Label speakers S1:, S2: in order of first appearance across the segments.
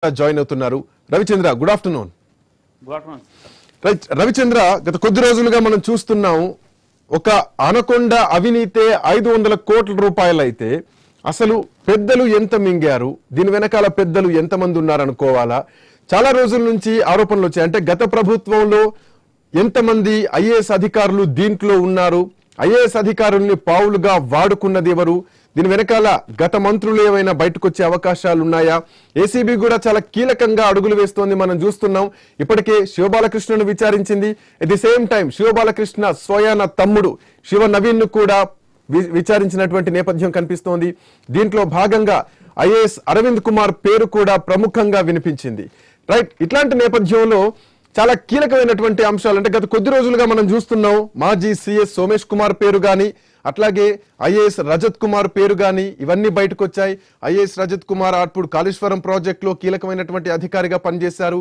S1: Join అవుతున్నారు Ravichandra. Good afternoon.
S2: Good afternoon.
S1: Right Ravichandra, గత కొద్ది రోజులుగా మనం చూస్తున్నాం ఒక అనకొండ అవినీతే 500 కోట్ల రూపాయలు అయితే అసలు పెద్దలు ఎంత మింగారు, దీని వెనకాల పెద్దలు ఎంతమంది ఉన్నారనుకోవాలా. చాలా రోజుల నుంచి ఆరోపణలు వచ్చాయి. అంటే గత ప్రభుత్వంలో ఎంతమంది ఐఏఎస్ అధికారులు దీంట్లో ఉన్నారు, ఐఏఎస్ అధికారుల్ని పావులుగా వాడుకున్నది ఎవరు, దీని వెనకాల గత మంత్రులు ఏమైనా బయటకు వచ్చే అవకాశాలు ఉన్నాయా, ఏసీబీ కూడా చాలా కీలకంగా అడుగులు వేస్తోంది. మనం చూస్తున్నాం ఇప్పటికే శివబాలకృష్ణను విచారించింది. At the same time Sivabalakrishna స్వయాన తమ్ముడు శివ నవీన్ ను కూడా విచారించినటువంటి నేపథ్యం కనిపిస్తోంది. దీంట్లో భాగంగా ఐఏఎస్ అరవింద్ కుమార్ పేరు కూడా ప్రముఖంగా వినిపించింది. రైట్, ఇట్లాంటి నేపథ్యంలో చాలా కీలకమైనటువంటి అంశాలు అంటే గత కొద్ది రోజులుగా మనం చూస్తున్నాం మాజీ సిఎస్ సోమేష్ కుమార్ పేరు గాని, అట్లాగే ఐఏఎస్ రజత్ కుమార్ పేరు గాని ఇవన్నీ బయటకు వచ్చాయి. ఐఏఎస్ రజత్ కుమార్ అప్పుడు కాళేశ్వరం ప్రాజెక్టులో కీలకమైనటువంటి అధికారిగా పనిచేశారు.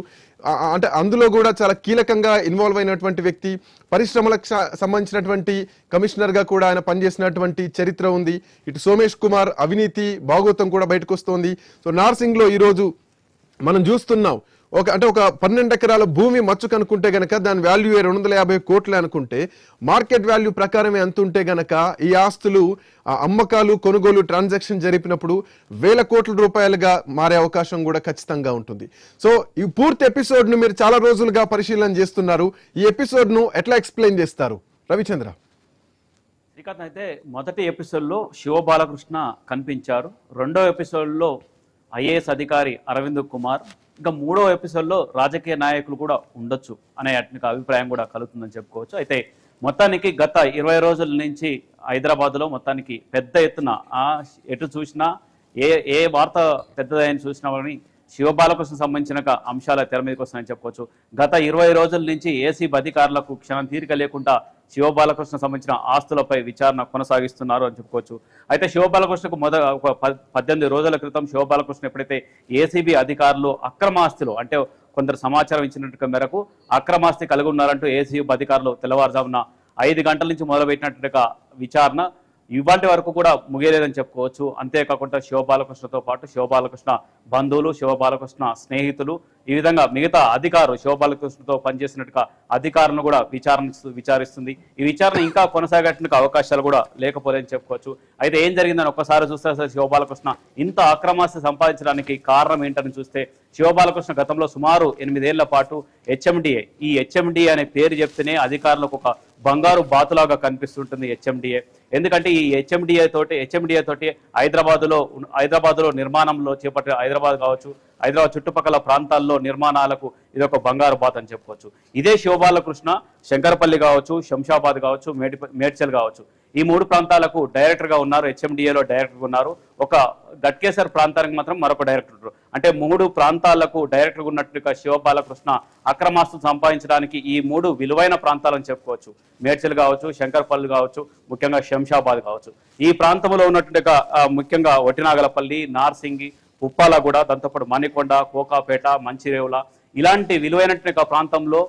S1: అంటే అందులో కూడా చాలా కీలకంగా ఇన్వాల్వ్ అయినటువంటి వ్యక్తి. పరిశ్రమలకు సంబంధించినటువంటి కమిషనర్ గా కూడా ఆయన పనిచేసినటువంటి చరిత్ర ఉంది. ఇటు సోమేష్ కుమార్ అవినీతి భాగోతం కూడా బయటకు వస్తోంది. సో నార్సింగ్ లో ఈ రోజు మనం చూస్తున్నాం ఒక 12 ఎకరాల భూమి మచ్చుకు అనుకుంటే గనక దాని వాల్యూ 250 కోట్లే అనుకుంటే మార్కెట్ వాల్యూ ప్రకారమే అంతుంటే గనక ఈ ఆస్తులు అమ్మకాలు కొనుగోలు ట్రాన్సాక్షన్ జరిపినప్పుడు 1000 కోట్ల రూపాయలుగా మారే అవకాశం కూడా ఖచ్చితంగా ఉంటుంది. సో ఈ పూర్తి ఎపిసోడ్ ను మీరు చాలా రోజులుగా పరిశీలన చేస్తున్నారు. ఈ ఎపిసోడ్ ను ఎట్లా ఎక్స్ప్లెయిన్ చేస్తారు రవిచంద్ర?
S2: శ్రీకాంత్, అయితే మొదటి ఎపిసోడ్లో శివబాలకృష్ణ కనిపించారు. రెండో ఎపిసోడ్లో ఐఏఎస్ అధికారి అరవింద్ కుమార్, ఇంకా మూడో ఎపిసోడ్లో రాజకీయ నాయకులు కూడా ఉండొచ్చు అనే అభిప్రాయం కూడా కలుగుతుందని చెప్పుకోవచ్చు. అయితే మొత్తానికి గత 20 రోజుల నుంచి హైదరాబాద్లో మొత్తానికి పెద్ద ఎత్తున ఎటు చూసినా ఏ వార్త పెద్దదైన చూసినా కానీ శివబాలకృష్ణ సంబంధించిన అంశాల తెర మీదకి వస్తాయని చెప్పుకోవచ్చు. గత 20 రోజుల నుంచి ఏసీబీ అధికారులకు క్షణం తీరిక లేకుండా శివబాలకృష్ణ సంబంధించిన ఆస్తులపై విచారణ కొనసాగిస్తున్నారు అని చెప్పుకోవచ్చు. అయితే శివబాలకృష్ణకు ఒక 18 రోజుల క్రితం శివబాలకృష్ణ ఎప్పుడైతే ఏసీబీ అధికారులు అక్రమాస్తులు అంటే కొందరు సమాచారం ఇచ్చినట్టు మేరకు అక్రమాస్తి కలిగి ఉన్నారంటూ ఏసీబీ అధికారులు తెల్లవారుజామున 5 గంటల నుంచి మొదలుపెట్టినట్టుగా విచారణ ఇవాటి వరకు కూడా ముగియలేదని చెప్పుకోవచ్చు. అంతేకాకుండా శివబాలకృష్ణతో పాటు శివబాలకృష్ణ బంధువులు, శివబాలకృష్ణ స్నేహితులు, ఈ విధంగా మిగతా అధికారులు శివబాలకృష్ణతో పనిచేసినట్టుగా అధికారులను కూడా విచారిస్తుంది. ఈ విచారణ ఇంకా కొనసాగేందుకు అవకాశాలు కూడా లేకపోలేదని చెప్పుకోవచ్చు. అయితే ఏం జరిగిందని ఒక్కసారి చూస్తే శివబాలకృష్ణ ఇంత అక్రమాస్తి సంపాదించడానికి కారణం ఏంటని చూస్తే శివబాలకృష్ణ గతంలో సుమారు 8 ఏళ్ల పాటు హెచ్ఎండిఏ, ఈ హెచ్ఎండిఏ అనే పేరు చెప్తేనే అధికారులకు ఒక బంగారు బాతులాగా కనిపిస్తుంటుంది హెచ్ఎండిఏ. ఎందుకంటే ఈ హెచ్ఎండిఏ తోటి హైదరాబాద్లో నిర్మాణంలో చేపట్టే హైదరాబాద్ కావచ్చు, హైదరాబాద్ చుట్టుపక్కల ప్రాంతాల్లో నిర్మాణాలకు ఇది ఒక బంగారు బాత్ అని చెప్పుకోవచ్చు. ఇదే శివబాలకృష్ణ శంకరపల్లి కావచ్చు, శంషాబాద్ కావచ్చు, మేడ్చల్ కావచ్చు, ఈ 3 ప్రాంతాలకు డైరెక్టర్ గా ఉన్నారు. హెచ్ఎండిఏలో డైరెక్టర్ ఉన్నారు. ఒక గట్కేసర్ ప్రాంతానికి మాత్రం మరొక డైరెక్టర్ ఉన్నారు. అంటే 3 ప్రాంతాలకు డైరెక్టర్ ఉన్నట్టుగా శివబాలకృష్ణ అక్రమాస్తులు సంపాదించడానికి ఈ 3 విలువైన ప్రాంతాలని చెప్పుకోవచ్చు. మేడ్చల్ కావచ్చు, శంకరపల్లి కావచ్చు, ముఖ్యంగా శంషాబాద్ కావచ్చు. ఈ ప్రాంతంలో ఉన్నట్టుగా ముఖ్యంగా ఒటినాగలపల్లి, నార్సింగి, ఉప్పాలగూడ, దాంతోపాటు మణికొండ, కోకాపేట, మంచిరేవుల ఇలాంటి విలువైనట్టుగా ప్రాంతంలో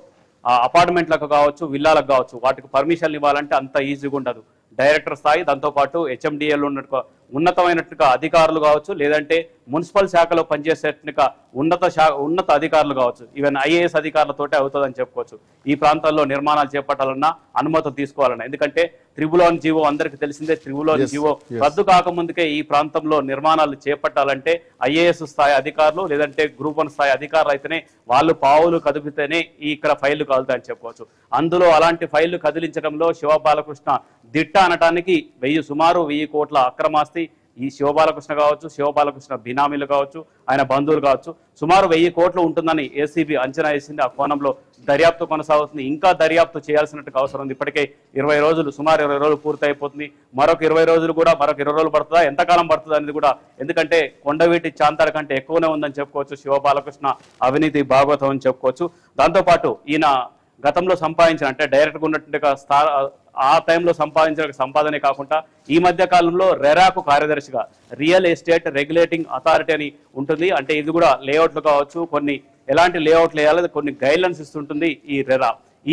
S2: అపార్ట్మెంట్లకు కావచ్చు, విల్లాలకు కావచ్చు, వాటికి పర్మిషన్లు ఇవ్వాలంటే అంత ఈజీగా ఉండదు. డైరెక్టర్ స్థాయి, దాంతోపాటు హెచ్ఎండిఏలో ఉన్నట్టుగా ఉన్నతమైనట్టుగా అధికారులు కావచ్చు, లేదంటే మున్సిపల్ శాఖలో పనిచేసేట్టుగా ఉన్నత అధికారులు కావచ్చు, ఈవెన్ ఐఏఎస్ అధికారులతోటే అవుతుందని చెప్పుకోవచ్చు. ఈ ప్రాంతాల్లో నిర్మాణాలు చేపట్టాలన్నా అనుమతులు తీసుకోవాలన్నా, ఎందుకంటే త్రిబుల్ జీవో అందరికీ తెలిసిందే. త్రిబుల్ జీవో రద్దు కాకముందుకే ఈ ప్రాంతంలో నిర్మాణాలు చేపట్టాలంటే ఐఏఎస్ స్థాయి అధికారులు లేదంటే గ్రూప్ 1 స్థాయి అధికారులు అయితేనే వాళ్ళు పావులు కదిపితేనే ఇక్కడ ఫైళ్లు కదులుతాయని చెప్పుకోవచ్చు. అందులో అలాంటి ఫైళ్లు కదిలించడంలో శివబాలకృష్ణ దిట్ట అనటానికి సుమారు 1000 కోట్ల అక్రమాస్తి ఈ శివబాలకృష్ణ కావచ్చు, శివబాలకృష్ణ బినామీలు కావచ్చు, ఆయన బంధువులు కావచ్చు, సుమారు 1000 కోట్లు ఉంటుందని ఏసీబీ అంచనా వేసింది. ఆ కోణంలో దర్యాప్తు కొనసాగుతుంది. ఇంకా దర్యాప్తు చేయాల్సినట్టు అవసరం ఉంది. ఇప్పటికే 20 రోజులు, సుమారు 20 రోజులు పూర్తి అయిపోతుంది. మరొక 20 రోజులు కూడా, మరొక 20 రోజులు పడుతుందా, ఎంతకాలం పడుతుంది అనేది కూడా, ఎందుకంటే కొండవీటి చాంతాల కంటే ఎక్కువనే ఉందని చెప్పుకోవచ్చు శివబాలకృష్ణ అవినీతి భాగవతం అని చెప్పుకోవచ్చు. దాంతోపాటు ఈయన గతంలో సంపాదించిన అంటే డైరెక్ట్గా ఉన్నట్టుగా ఆ టైంలో సంపాదించిన సంపాదనే కాకుండా ఈ మధ్య కాలంలో రెరాకు కార్యదర్శిగా రియల్ ఎస్టేట్ రెగ్యులేటింగ్ అథారిటీ అని ఉంటుంది. అంటే ఇది కూడా లేఅవుట్లు కావచ్చు, కొన్ని ఎలాంటి లేఅవుట్లు వేయాలి కొన్ని గైడ్లైన్స్ ఇస్తుంటుంది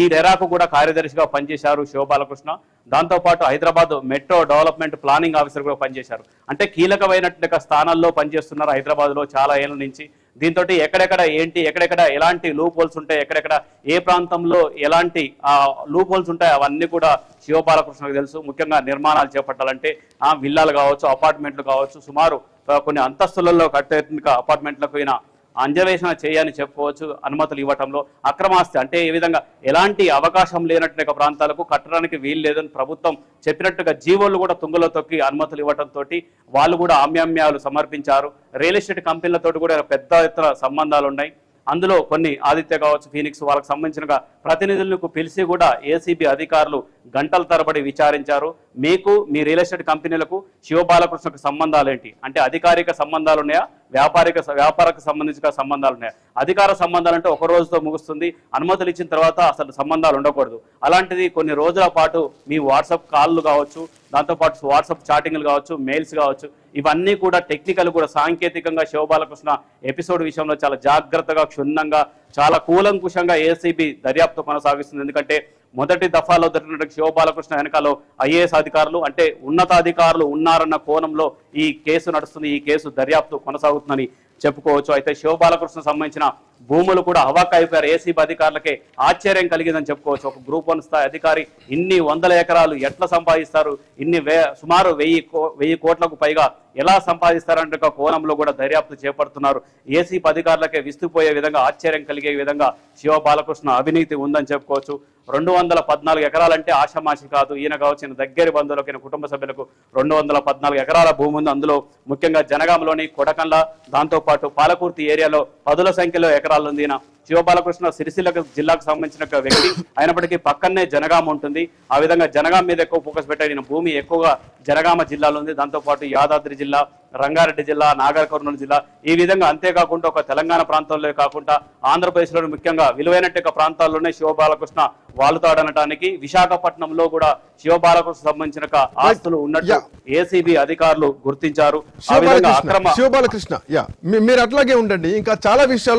S2: ఈ రెరాకు కూడా కార్యదర్శిగా పనిచేశారు శివబాలకృష్ణ. దాంతోపాటు Hyderabad metro development planning officer కూడా పనిచేశారు. అంటే కీలకమైనటువంటి స్థానాల్లో పనిచేస్తున్నారు హైదరాబాద్లో చాలా ఏళ్ల నుంచి. దీంతో ఎక్కడెక్కడ ఏంటి, ఎక్కడెక్కడ ఎలాంటి లూప్ హోల్స్ ఉంటాయి, ఎక్కడెక్కడ ఏ ప్రాంతంలో ఎలాంటి లూప్ హోల్స్ ఉంటాయి అవన్నీ కూడా శివబాలకృష్ణకు తెలుసు. ముఖ్యంగా నిర్మాణాలు చేపట్టాలంటే విల్లాలు కావచ్చు, అపార్ట్మెంట్లు కావచ్చు, సుమారు కొన్ని అంతస్తులలో కట్టేందుకు అపార్ట్మెంట్లకు పోయిన అంజవేషణ చేయని చెప్పుకోవచ్చు. అనుమతులు ఇవ్వటంలో అక్రమాస్తి అంటే ఈ విధంగా ఎలాంటి అవకాశం లేనటువంటి ప్రాంతాలకు కట్టడానికి వీలు లేదని ప్రభుత్వం చెప్పినట్టుగా జీవోలు కూడా తుంగలో తొక్కి అనుమతులు ఇవ్వడంతో వాళ్ళు కూడా ఆమ్యామ్యాలు సమర్పించారు. రియల్ ఎస్టేట్ కంపెనీలతో కూడా పెద్ద ఎత్తున సంబంధాలు ఉన్నాయి. అందులో కొన్ని ఆదిత్య కావచ్చు, ఫీనిక్స్ వాళ్ళకి సంబంధించిన ప్రతినిధులకు పిలిచి కూడా ఏసీబీ అధికారులు గంటల తరబడి విచారించారు. మీకు మీ రియల్ ఎస్టేట్ కంపెనీలకు శివబాలకృష్ణకు సంబంధాలు ఏంటి అంటే అధికారిక సంబంధాలు ఉన్నాయా, వ్యాపారకు సంబంధించిన సంబంధాలు ఉన్నాయా? అధికార సంబంధాలు అంటే ఒక రోజుతో ముగుస్తుంది, అనుమతులు ఇచ్చిన తర్వాత అసలు సంబంధాలు ఉండకూడదు. అలాంటిది కొన్ని రోజుల పాటు మీ వాట్సాప్ కాళ్ళు కావచ్చు, దాంతోపాటు వాట్సాప్ చాటింగ్లు కావచ్చు, మెయిల్స్ కావచ్చు, ఇవన్నీ కూడా టెక్నికల్ కూడా సాంకేతికంగా శివబాలకృష్ణ ఎపిసోడ్ విషయంలో చాలా జాగ్రత్తగా, క్షుణ్ణంగా, చాలా కూలంకుషంగా ఏసీబీ దర్యాప్తు కొనసాగిస్తుంది. ఎందుకంటే మొదటి దఫాలో దొరికినట్టు శివబాలకృష్ణ వెనకాలో ఐఏఎస్ అధికారులు అంటే ఉన్నతాధికారులు ఉన్నారన్న కోణంలో ఈ కేసు నడుస్తుంది, ఈ కేసు దర్యాప్తు కొనసాగుతుందని చెప్పుకోవచ్చు. అయితే శివబాలకృష్ణ సంబంధించిన భూములు కూడా హవాక్ అయిపోయారు. ఏసీబీ అధికారులకే ఆశ్చర్యం కలిగిందని చెప్పుకోవచ్చు. ఒక గ్రూప్ 1 స్థాయి అధికారి ఇన్ని వందల ఎకరాలు ఎట్లా సంపాదిస్తారు, సుమారు 1000 కోట్లకు పైగా ఎలా సంపాదిస్తారంటే ఒక కోణంలో కూడా దర్యాప్తు చేపడుతున్నారు. ఏసీబీ అధికారులకే విస్తుపోయే విధంగా, ఆశ్చర్యం కలిగే విధంగా శివబాలకృష్ణ అవినీతి ఉందని చెప్పుకోవచ్చు. 214 ఎకరాలంటే ఆషామాషి కాదు. ఈయన కావచ్చు, ఈయన దగ్గర బంధువులకు, ఈయన కుటుంబ సభ్యులకు 214 ఎకరాల భూమి ఉంది. అందులో ముఖ్యంగా జనగాంలోని కొడకండ్ల, దాంతోపాటు పాలకుర్తి ఏరియాలో పదుల సంఖ్యలో ఎకరాలు ఉంది. ఈయన శివబాలకృష్ణ సిరిసిల్ల జిల్లాకు సంబంధించిన వ్యక్తి అయినప్పటికీ పక్కనే జనగాం ఉంటుంది. ఆ విధంగా జనగాం మీద ఎక్కువ ఫోకస్ పెట్టాడు. ఈయన భూమి ఎక్కువగా జనగామ జిల్లాలో ఉంది. దాంతోపాటు యాదాద్రి జిల్లా, రంగారెడ్డి జిల్లా, నాగర్ కర్నూలు జిల్లా, ఈ విధంగా అంతేకాకుండా ఒక తెలంగాణ ప్రాంతంలో కాకుండా ఆంధ్రప్రదేశ్లోని ముఖ్యంగా విలువైనట్టు ప్రాంతాల్లోనే శివబాలకృష్ణ వాలుతాడనటానికి విశాఖపట్నంలో కూడా శివబాలకృష్ణ సంబంధించిన ఆస్తులు ఉన్నట్టు ఏసీబీ అధికారులు గుర్తించారు. ఆ విధంగా అక్రమ
S1: శివబాలకృష్ణ మీరు అట్లాగే ఉండండి. ఇంకా చాలా విషయాలు